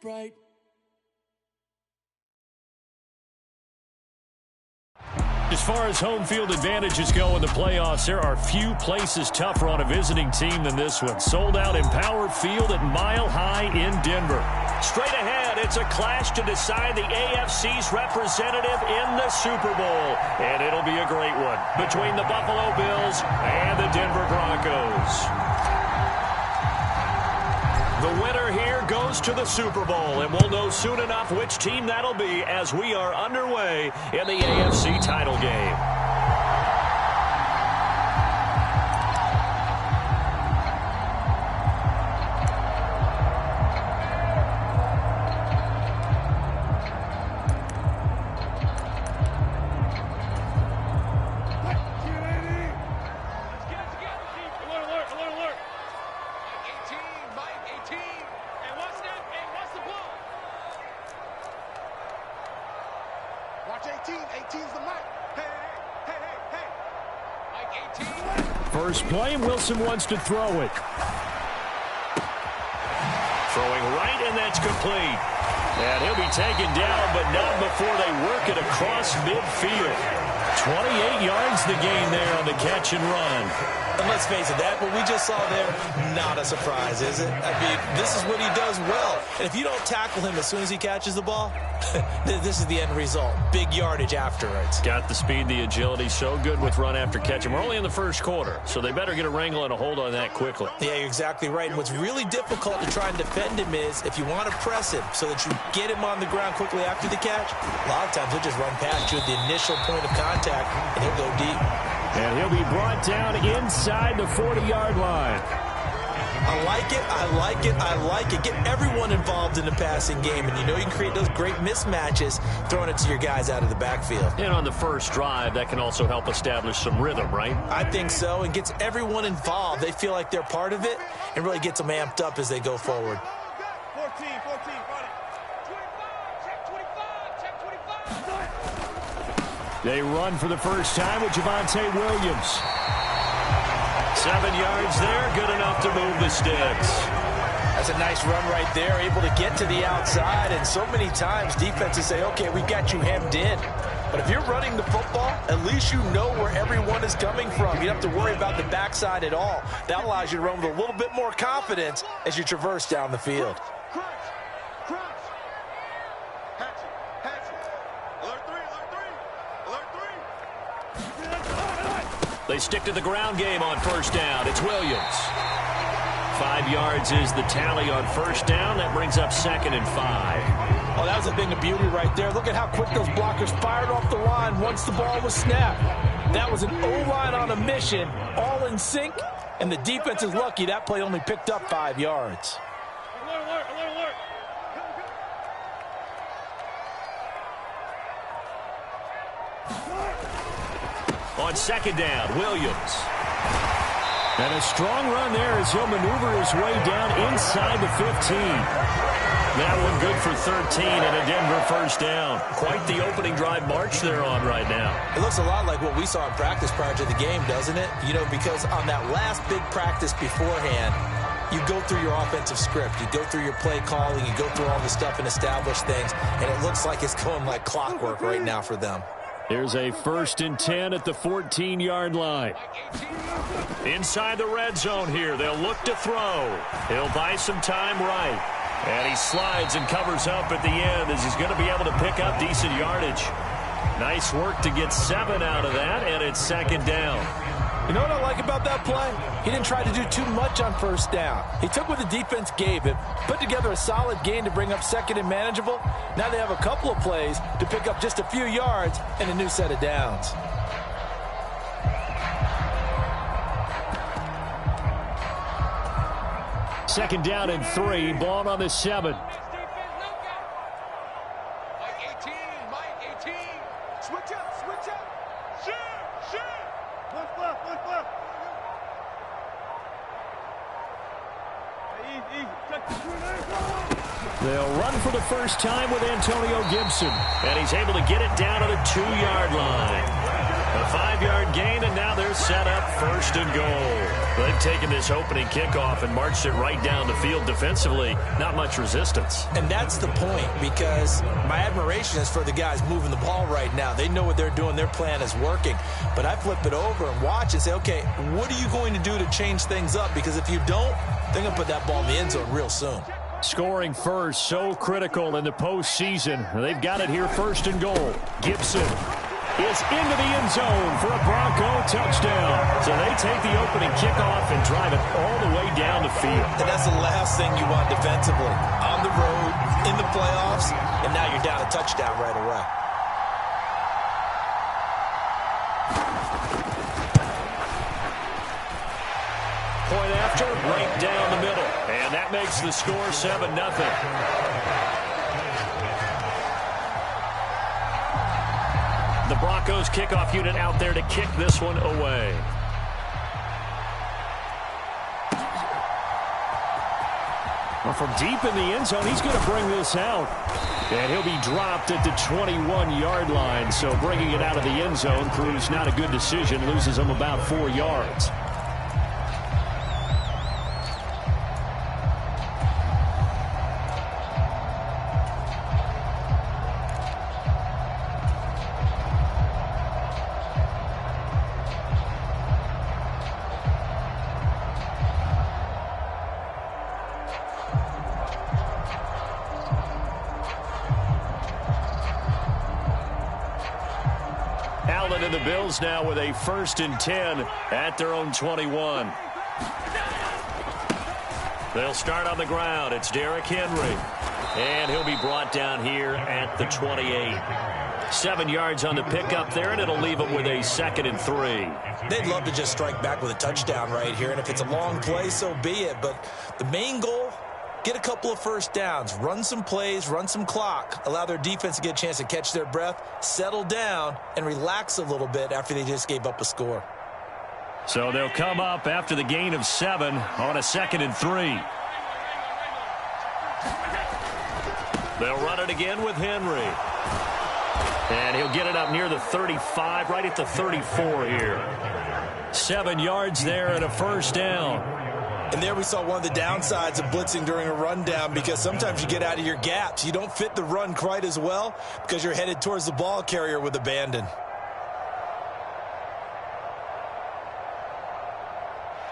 bright. As far as home field advantages go in the playoffs, there are few places tougher on a visiting team than this one. Sold out Empower Field at Mile High in Denver. Straight ahead, it's a clash to decide the AFC's representative in the Super Bowl. And it'll be a great one between the Buffalo Bills and the Denver Broncos. The winner here goes to the Super Bowl, and we'll know soon enough which team that'll be as we are underway in the AFC title game. First play, Wilson wants to throw it. Throwing right, and that's complete. And he'll be taken down, but not before they work it across midfield. 28 yards the gain there on the catch and run. And let's face it, that what we just saw there, not a surprise, is it? I mean, this is what he does well. And if you don't tackle him as soon as he catches the ball, this is the end result. Big yardage afterwards. Got the speed, the agility, so good with run after catch. And we're only in the first quarter, so they better get a wrangle and a hold on that quickly. Yeah, you're exactly right. And what's really difficult to try and defend him is if you want to press him so that you get him on the ground quickly after the catch, a lot of times he'll just run past you at the initial point of contact, and he'll go deep. And he'll be brought down inside the 40-yard line. I like it, I like it, I like it. Get everyone involved in the passing game, and you know you can create those great mismatches throwing it to your guys out of the backfield. And on the first drive, that can also help establish some rhythm, right? I think so, and gets everyone involved. They feel like they're part of it, and really gets them amped up as they go forward. 14, got it. 25, check 25. They run for the first time with Javonte Williams. 7 yards there, good enough to move the sticks. That's a nice run right there, able to get to the outside, and so many times defenses say, okay, we got you hemmed in. But if you're running the football, at least you know where everyone is coming from. You don't have to worry about the backside at all. That allows you to run with a little bit more confidence as you traverse down the field. They stick to the ground game on first down. It's Williams. 5 yards is the tally on first down. That brings up 2nd and 5. Oh, that was a thing of beauty right there. Look at how quick those blockers fired off the line once the ball was snapped. That was an O-line on a mission, all in sync, and the defense is lucky that play only picked up 5 yards. Alert. On second down, Williams. And a strong run there as he'll maneuver his way down inside the 15. That one good for 13 and a Denver first down. Quite the opening drive march they're on right now. It looks a lot like what we saw in practice prior to the game, doesn't it? You know, because on that last big practice beforehand, you go through your offensive script. You go through your play calling. You go through all the stuff and establish things. And it looks like it's going like clockwork right now for them. Here's a 1st and 10 at the 14-yard line. Inside the red zone here. They'll look to throw. He'll buy some time right. And he slides and covers up at the end as he's going to be able to pick up decent yardage. Nice work to get 7 out of that, and it's 2nd down. You know what I like about that play? He didn't try to do too much on first down. He took what the defense gave him, put together a solid gain to bring up 2nd and manageable. Now they have a couple of plays to pick up just a few yards and a new set of downs. Second down and 3, ball on the 7. Mike 18. Switch up. Shoot. One flip. They'll run for the first time with Antonio Gibson. And he's able to get it down to the 2-yard line. A 5-yard gain, and now they're set up first and goal. They've taken this opening kickoff and marched it right down the field defensively. Not much resistance. And that's the point, because my admiration is for the guys moving the ball right now. They know what they're doing. Their plan is working. But I flip it over and watch and say, okay, what are you going to do to change things up? Because if you don't, they're going to put that ball in the end zone real soon. Scoring first, so critical in the postseason. They've got it here, first and goal. Gibson is into the end zone for a Bronco touchdown. So they take the opening kickoff and drive it all the way down the field. And that's the last thing you want defensively. On the road, in the playoffs, and now you're down a touchdown right away. Point after, right down the middle. And that makes the score 7-0. The Broncos kickoff unit out there to kick this one away. Well, from deep in the end zone, he's going to bring this out. And he'll be dropped at the 21-yard line. So bringing it out of the end zone proves not a good decision. Loses him about 4 yards. And the Bills now with a 1st and 10 at their own 21. They'll start on the ground. It's Derrick Henry. And he'll be brought down here at the 28. 7 yards on the pickup there, and it'll leave them with a 2nd and 3. They'd love to just strike back with a touchdown right here, and if it's a long play, so be it. But the main goal, get a couple of first downs, run some plays, run some clock, allow their defense to get a chance to catch their breath, settle down, and relax a little bit after they just gave up a score. So they'll come up after the gain of 7 on a 2nd and 3. They'll run it again with Henry. And he'll get it up near the 35, right at the 34 here. 7 yards there and a first down. And there we saw one of the downsides of blitzing during a rundown, because sometimes you get out of your gaps. You don't fit the run quite as well because you're headed towards the ball carrier with abandon.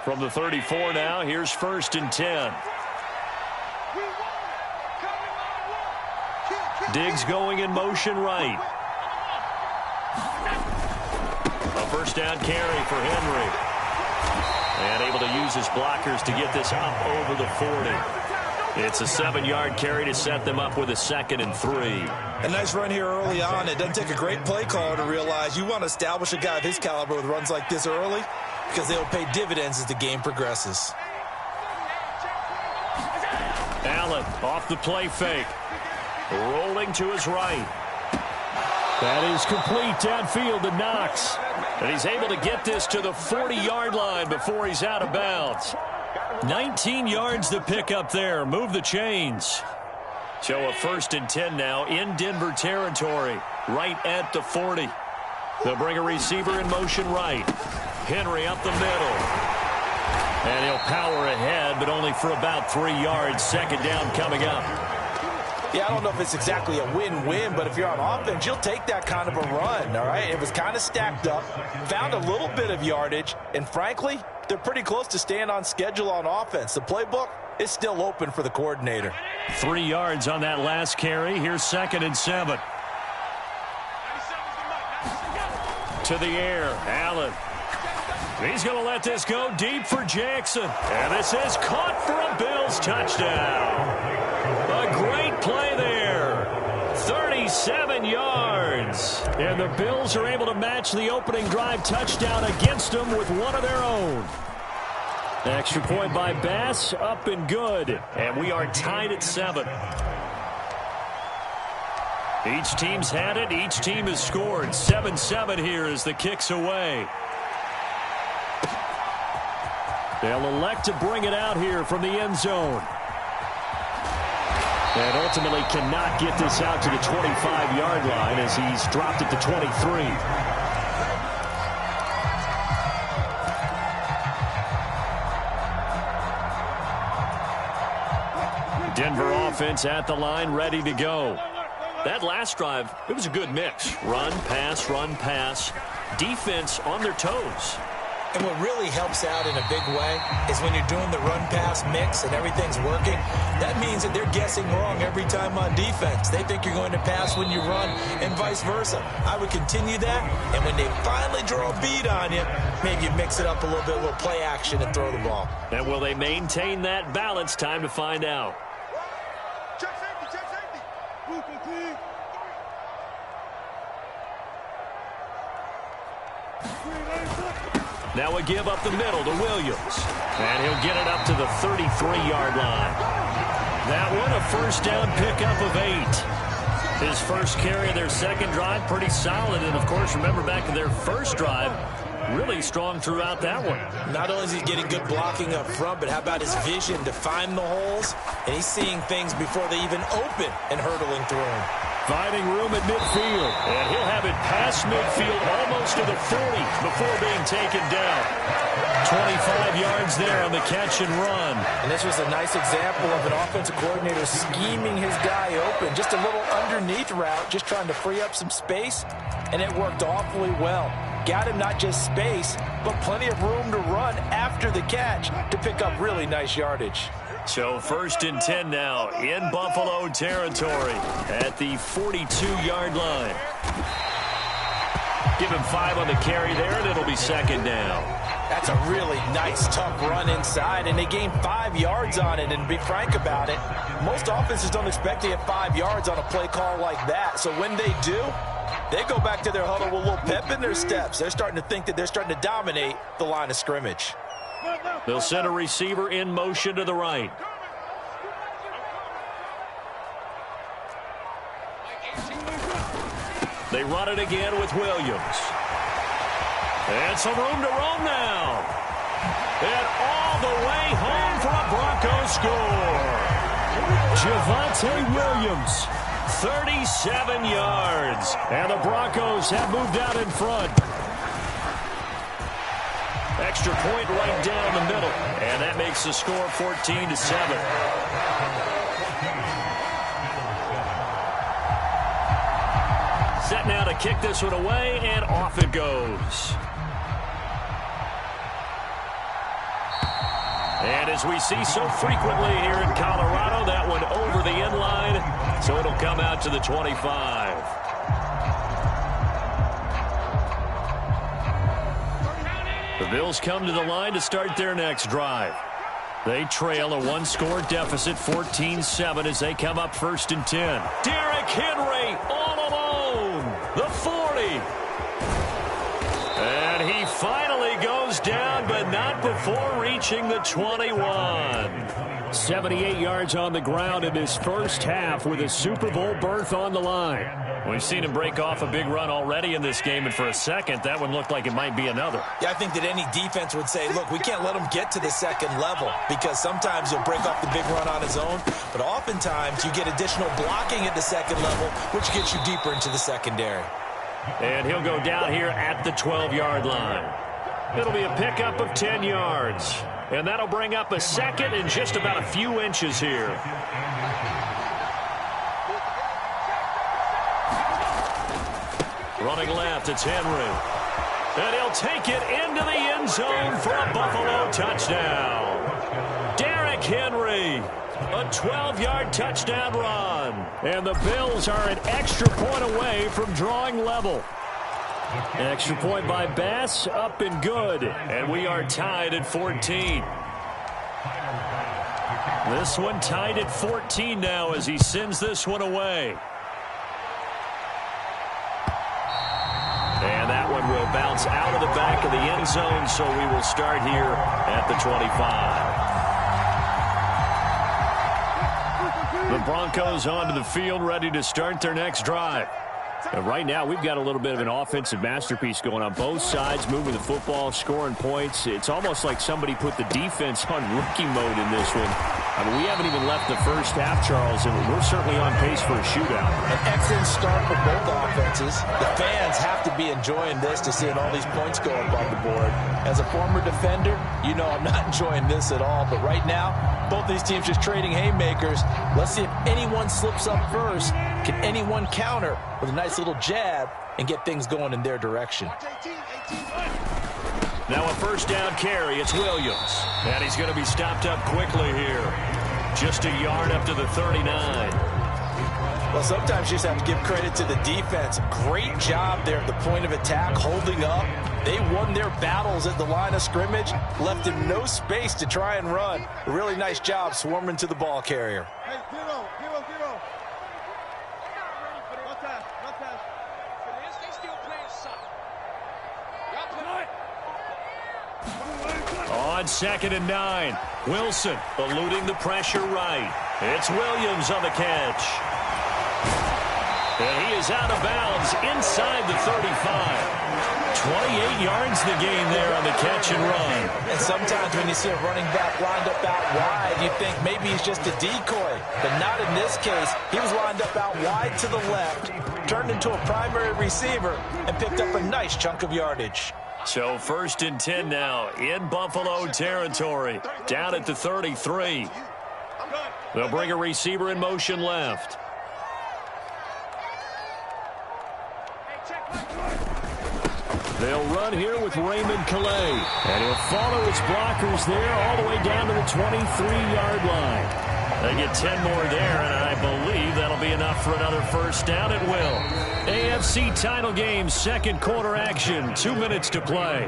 From the 34 now, here's 1st and 10. Diggs going in motion right. A first down carry for Henry. And able to use his blockers to get this up over the 40. It's a 7-yard carry to set them up with a 2nd and 3. A nice run here early on. It doesn't take a great play caller to realize you want to establish a guy of his caliber with runs like this early, because they'll pay dividends as the game progresses. Allen off the play fake. Rolling to his right. That is complete downfield to Knox. And he's able to get this to the 40-yard line before he's out of bounds. 19 yards to pick up there. Move the chains. So a 1st and 10 now in Denver territory, right at the 40. They'll bring a receiver in motion right. Henry up the middle. And he'll power ahead, but only for about 3 yards. 2nd down coming up. Yeah, I don't know if it's exactly a win-win, but if you're on offense, you'll take that kind of a run, all right? It was kind of stacked up, found a little bit of yardage, and frankly, they're pretty close to staying on schedule on offense. The playbook is still open for the coordinator. 3 yards on that last carry. Here's 2nd and 7. To the air, Allen. He's going to let this go deep for Jackson. And this is caught for a Bills touchdown. A great play there. 37 yards. And the Bills are able to match the opening drive touchdown against them with one of their own. Extra point by Bass, up and good. And we are tied at 7. Each team's had it. Each team has scored. 7-7 here as the kick's away. They'll elect to bring it out here from the end zone. And ultimately cannot get this out to the 25-yard line as he's dropped at the 23. Denver offense at the line, ready to go. That last drive, it was a good mix. Run, pass, defense on their toes. And what really helps out in a big way is when you're doing the run-pass mix and everything's working, that means that they're guessing wrong every time on defense. They think you're going to pass when you run and vice versa. I would continue that, and when they finally draw a beat on you, maybe you mix it up a little bit, a little play action and throw the ball. And will they maintain that balance? Time to find out. Check safety, check safety. Blue, clean. Now a give up the middle to Williams. And he'll get it up to the 33-yard line. That one, a first down pickup of 8. His first carry of their second drive, pretty solid. And, of course, remember back to their first drive, really strong throughout that one. Not only is he getting good blocking up front, but how about his vision to find the holes? And he's seeing things before they even open and hurtling through them. Finding room at midfield. And he'll have it past midfield almost to the 40 before being taken down. 25 yards there on the catch and run. And this was a nice example of an offensive coordinator scheming his guy open. Just a little underneath route, just trying to free up some space. And it worked awfully well. Got him not just space, but plenty of room to run after the catch to pick up really nice yardage. So 1st and 10 now in Buffalo territory at the 42-yard line. Give him 5 on the carry there, and it'll be 2nd down. That's a really nice, tough run inside, and they gained 5 yards on it. And to be frank about it, most offenses don't expect to get 5 yards on a play call like that. So when they do, they go back to their huddle with a little pep in their steps. They're starting to think that they're starting to dominate the line of scrimmage. They'll send a receiver in motion to the right. They run it again with Williams. And some room to roam now. And all the way home for a Broncos score. Javonte Williams, 37 yards. And the Broncos have moved out in front. Extra point right down the middle. And that makes the score 14-7. Set now to kick this one away, and off it goes. And as we see so frequently here in Colorado, that one over the end line, so it'll come out to the 25. The Bills come to the line to start their next drive. They trail a 1-score deficit, 14-7, as they come up 1st and 10. Derrick Henry all alone, the 40. And he finally goes down, but not before reaching the 21. 78 yards on the ground in his first half with a Super Bowl berth on the line. We've seen him break off a big run already in this game, and for a second, that one looked like it might be another. Yeah, I think that any defense would say, look, we can't let him get to the second level, because sometimes he'll break off the big run on his own, but oftentimes you get additional blocking at the second level, which gets you deeper into the secondary. And he'll go down here at the 12-yard line. It'll be a pickup of 10 yards, and that'll bring up a second and just about a few inches here. Running left, it's Henry. And he'll take it into the end zone for a Buffalo touchdown. Derrick Henry, a 12-yard touchdown run. And the Bills are an extra point away from drawing level. Extra point by Bass, up and good. And we are tied at 14. This one tied at 14 now as he sends this one away. And that one will bounce out of the back of the end zone, so we will start here at the 25. The Broncos onto the field, ready to start their next drive. And right now, we've got a little bit of an offensive masterpiece going on. Both sides moving the football, scoring points. It's almost like somebody put the defense on rookie mode in this one. I mean, we haven't even left the first half, Charles, and we're certainly on pace for a shootout. An excellent start for both offenses. The fans have to be enjoying this to seeing all these points go up on the board. As a former defender, you know I'm not enjoying this at all. But right now, both these teams just trading haymakers. Let's see if anyone slips up first. Can anyone counter with a nice little jab and get things going in their direction? Now a first down carry. It's Williams. And he's going to be stopped up quickly here. Just a yard up to the 39. Well, sometimes you just have to give credit to the defense. Great job there at the point of attack, holding up. They won their battles at the line of scrimmage, left him no space to try and run. A really nice job swarming to the ball carrier. Hey, zero. No pass. They still playing soft. Y'all play. On 2nd and 9, Wilson eluding the pressure right. It's Williams on the catch. And he is out of bounds inside the 35. 28 yards the gain there on the catch and run. And sometimes when you see a running back lined up out wide, you think maybe he's just a decoy. But not in this case. He was lined up out wide to the left, turned into a primary receiver, and picked up a nice chunk of yardage. So 1st and 10 now in Buffalo territory. Down at the 33. They'll bring a receiver in motion left. They'll run here with Raymond Calais. And he'll follow his blockers there all the way down to the 23-yard line. They get 10 more there, and I believe that'll be enough for another first down. It will. AFC title game, 2nd quarter action. 2 minutes to play.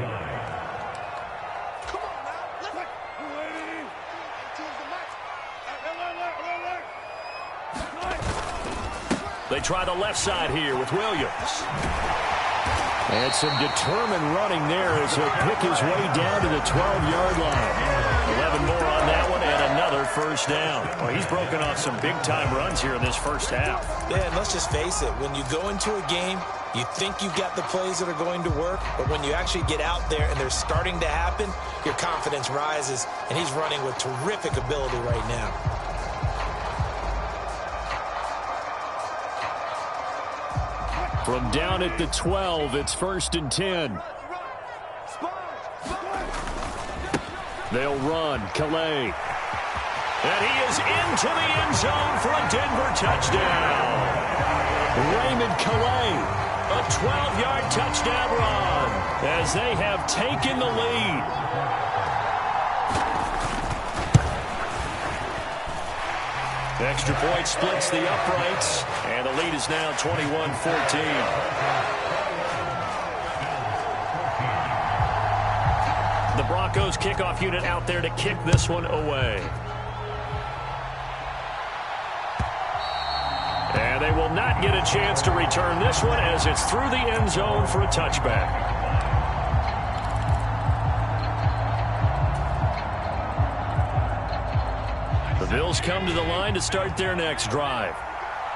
They try the left side here with Williams. And some determined running there as he'll pick his way down to the 12-yard line. 11 more on that one and another first down. Well, he's broken off some big-time runs here in this first half. Yeah, and let's just face it. When you go into a game, you think you've got the plays that are going to work, but when you actually get out there and they're starting to happen, your confidence rises, and he's running with terrific ability right now. From down at the 12, it's 1st and 10. They'll run. Calais. And he is into the end zone for a Denver touchdown. Raymond Calais, a 12-yard touchdown run as they have taken the lead. Extra point splits the uprights, and the lead is now 21-14. The Broncos kickoff unit out there to kick this one away. And they will not get a chance to return this one as it's through the end zone for a touchback. The Bills come to the line to start their next drive.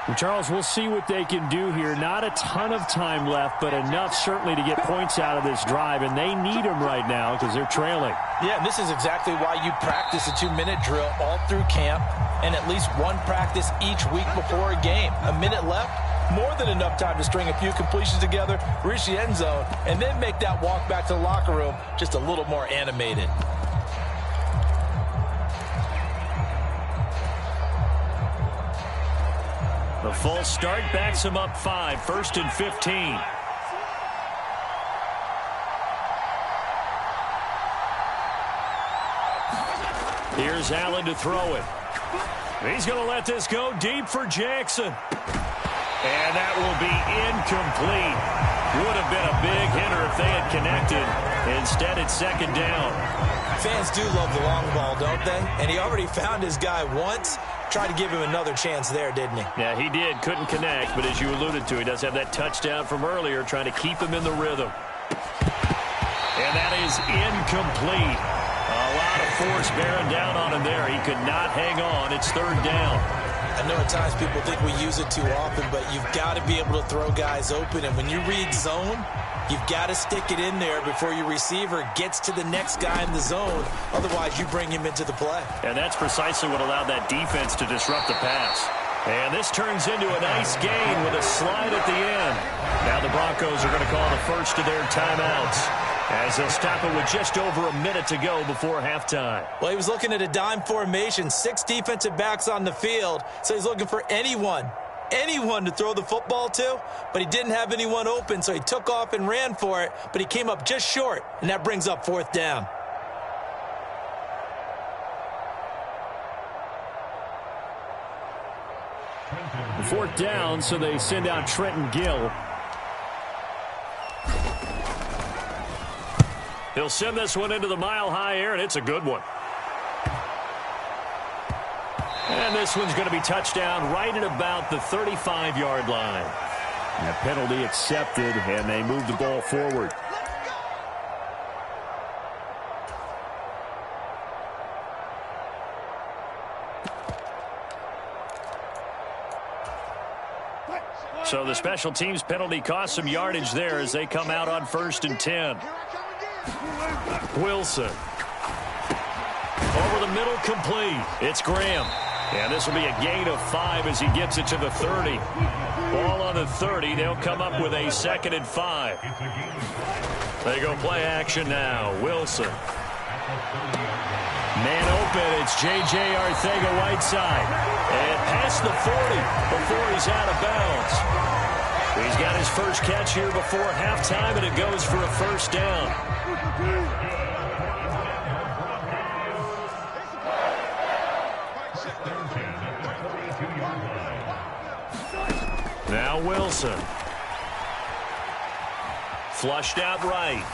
Well, Charles, we'll see what they can do here. Not a ton of time left, but enough certainly to get points out of this drive, and they need them right now because they're trailing. Yeah, and this is exactly why you practice a 2-minute drill all through camp and at least one practice each week before a game. A minute left, more than enough time to string a few completions together, reach the end zone, and then make that walk back to the locker room just a little more animated. The false start backs him up 5, 1st and 15. Here's Allen to throw it. He's going to let this go deep for Jackson. And that will be incomplete. Would have been a big hitter if they had connected. Instead, it's 2nd down. Fans do love the long ball, don't they? And he already found his guy once. Tried to give him another chance there, didn't he? Yeah, he did. Couldn't connect, but as you alluded to, he does have that touchdown from earlier, trying to keep him in the rhythm. And that is incomplete. A lot of force bearing down on him there. He could not hang on. It's 3rd down. I know at times people think we use it too often, but you've got to be able to throw guys open. And when you read zone, you've got to stick it in there before your receiver gets to the next guy in the zone. Otherwise, you bring him into the play. And that's precisely what allowed that defense to disrupt the pass. And this turns into a nice gain with a slide at the end. Now the Broncos are going to call the first of their timeouts, as they'll stop it with just over a minute to go before halftime. Well, he was looking at a dime formation, 6 defensive backs on the field, so he's looking for anyone to throw the football to, but he didn't have anyone open, so he took off and ran for it, but he came up just short, and that brings up 4th down. Fourth down, so they send out Trenton Gill. He'll send this one into the mile-high air, and it's a good one. And this one's going to be touchdown right at about the 35-yard line. And a penalty accepted, and they move the ball forward. So the special teams penalty cost some yardage there as they come out on 1st and 10. Wilson. Over the middle, complete. It's Graham. And this will be a gain of 5 as he gets it to the 30. Ball on the 30. They'll come up with a 2nd and 5. They go play action now. Wilson. Man open. It's J.J. Arcega-Whiteside. And past the 40 before he's out of bounds. He's got his first catch here before halftime, and it goes for a 1st down. Now Wilson. Flushed out right.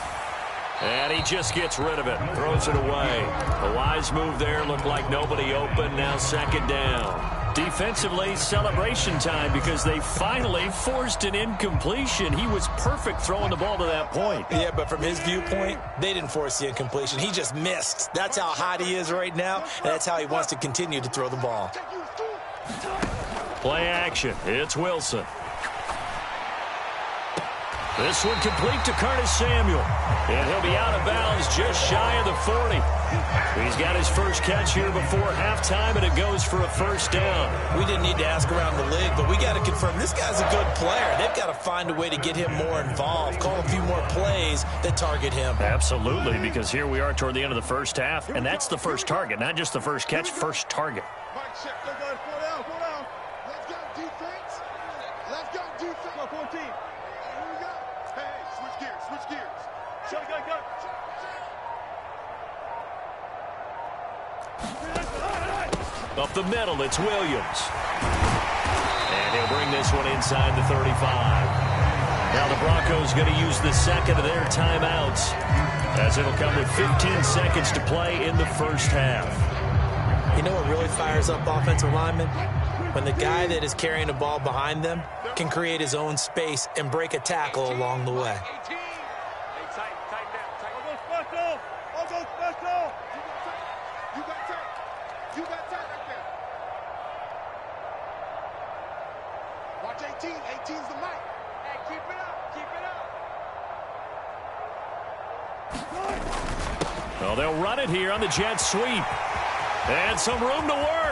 And he just gets rid of it. Throws it away. A wise move there. Looked like nobody open. Now 2nd down. Defensively, celebration time because they finally forced an incompletion. He was perfect throwing the ball to that point. Yeah, but from his viewpoint, they didn't force the incompletion. He just missed. That's how hot he is right now, and that's how he wants to continue to throw the ball. Play action. It's Wilson. This one complete to Curtis Samuel. And he'll be out of bounds just shy of the 40. He's got his first catch here before halftime, and it goes for a 1st down. We didn't need to ask around the league, but we got to confirm this guy's a good player. They've got to find a way to get him more involved, call a few more plays that target him. Absolutely, because here we are toward the end of the first half, and that's the first target, not just the first catch, first target. Mike, check. Go down. Let's go, defense. Let's go, defense. Go, 14. Here we go. Hey, switch gears. Show, go. Up the middle, it's Williams. And he'll bring this one inside the 35. Now the Broncos going to use the 2nd of their timeouts, as it'll come with 15 seconds to play in the first half. You know what really fires up offensive linemen? When the guy that is carrying the ball behind them can create his own space and break a tackle along the way. You got tight right there. Watch 18. 18's the mic. Hey, keep it up. Well, they'll run it here on the jet sweep. And some room to work.